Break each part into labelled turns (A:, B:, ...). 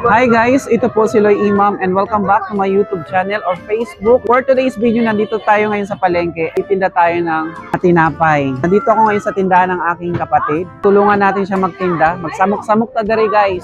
A: Hi guys, ito po si Loy Imam and welcome back to my YouTube channel or Facebook. For today's video, nandito tayo ngayon sa palengke. Itinda tayo ng tinapay. Nandito ako ngayon sa tindahan ng aking kapatid. Tulungan natin siya magtinda. Magsamok-samok ta dere guys.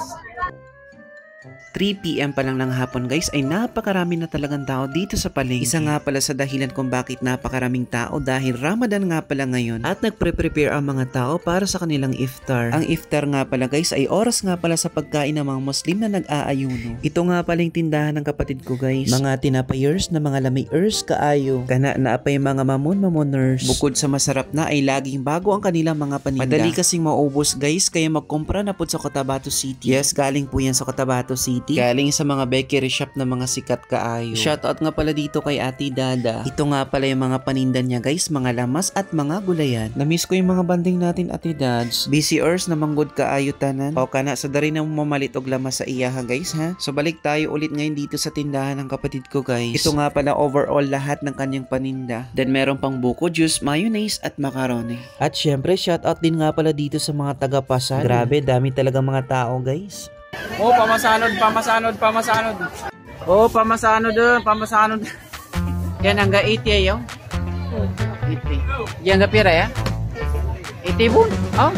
B: 3 PM pa lang ng hapon guys ay napakarami na talagang tao dito sa palengke. Isa nga pala sa dahilan kung bakit napakaraming tao dahil Ramadan nga pala ngayon at nagpre-prepare ang mga tao para sa kanilang iftar. Ang iftar nga pala guys ay oras nga pala sa pagkain ng mga Muslim na nag-aayuno. Ito nga pala yung tindahan ng kapatid ko guys. Mga tinapayers na mga lamiers kaayo. Kana na pa yung mga mamoners. Bukod sa masarap na ay laging bago ang kanilang mga paninda. Madali kasing maubos guys kaya magkumpra na po sa Cotabato City. Yes, galing po yan sa Cotabato City. Galing sa mga bakery shop na mga sikat kaayo. Shoutout nga pala dito kay Ate Dada. Ito nga pala yung mga paninda niya guys, mga lamas at mga gulayan. Namiss ko yung mga banding natin Ate Dads. Busy hours na manggod kaayo tanan. O kana sa dari na mamalit og lamas sa iyaha guys ha. So balik tayo ulit ngayon dito sa tindahan ng kapatid ko guys. Ito nga pala overall lahat ng kanyang paninda. Then meron pang buko juice, mayonnaise at macaroni. At syempre shoutout din nga pala dito sa mga taga-Pasay. Grabe, dami talaga mga tao guys.
A: Oh, pamasanod. Oh, pamasanod. Yan hangga 80 ayo. 80. Yan hangga pira ya? 80 bun. Oh.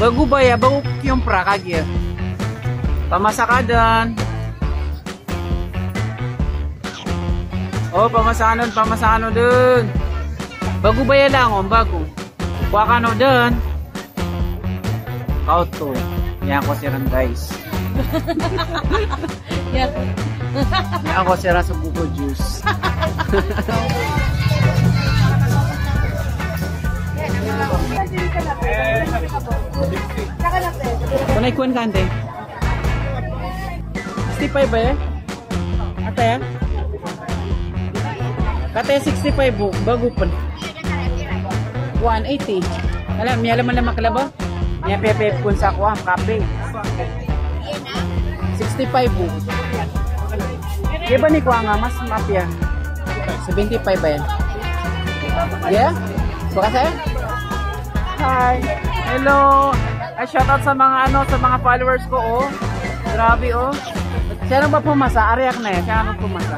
A: Bago ba ya? Bago yung prakag ya. Pamasakadan. Oh, pamasanod dun. Bago ba ya lang oh, bago. Kuha ka no dun. Auto. Yan ako siran guys. Yan ako siran sa buko juice. Kunay kuan kante. 65 ba eh? Ate yan? Kate 65 bu, bago pa. 180. Alam, may alaman naman kalaba? May pepe kun sa kuha, kape. 65 bu. Kaya ba ni kuha nga, mas mapya? 75 ba yan? Yeah? Baka sa'yo? Hi! Hello! Ay, shoutout sa mga sa mga followers ko, oh. Grabe, oh. Siya ba pumasa? Ariyak na yan. Siya ano pumasa?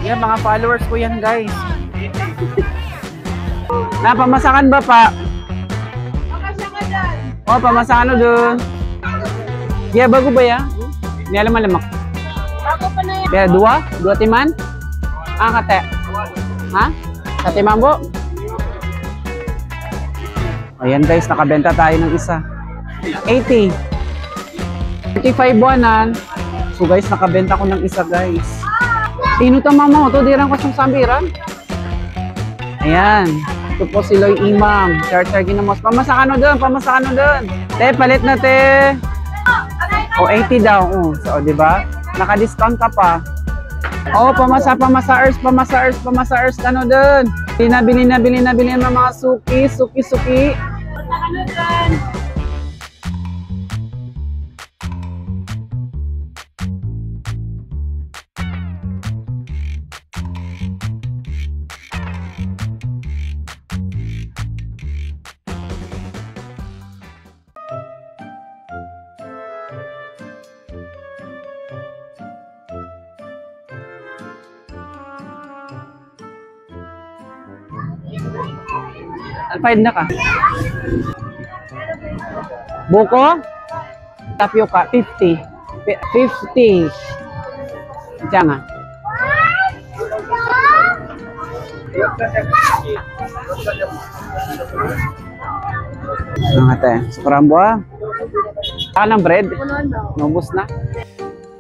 A: Yan, mga followers ko yan, guys. Napamasakan ba pa? Oh, pamasano dun. Yeah, bago ba ya? May alamak. Bago pa na yan. Kaya dua timan? Kate. Ha? Kate mambo? Ayan guys, nakabenta tayo ng isa. 80. 35 buwanan. So guys, nakabenta ko ng isa guys. Tinutang mama mo, to dirang ko siyang sambiran. Ayan. Ito po si Loy Imam. Char-char ginamos. Pamasakano dun. Te, palit na te. O, 80 daw. So, di ba? Naka-discount ka pa. O, pamasa-ers kano dun. Bili na ng mga suki. Ano dun? Alpaid na ka. Buko? Tapioca, 50. 50. Diyan nga. Ang ate, sukarambo ah. Saka ng bread? Nubos na.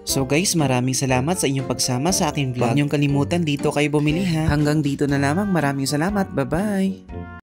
B: So guys, maraming salamat sa inyong pagsama sa aking vlog. Huwag niyong kalimutan dito kayo bumili ha. Hanggang dito na lamang. Maraming salamat. Bye-bye.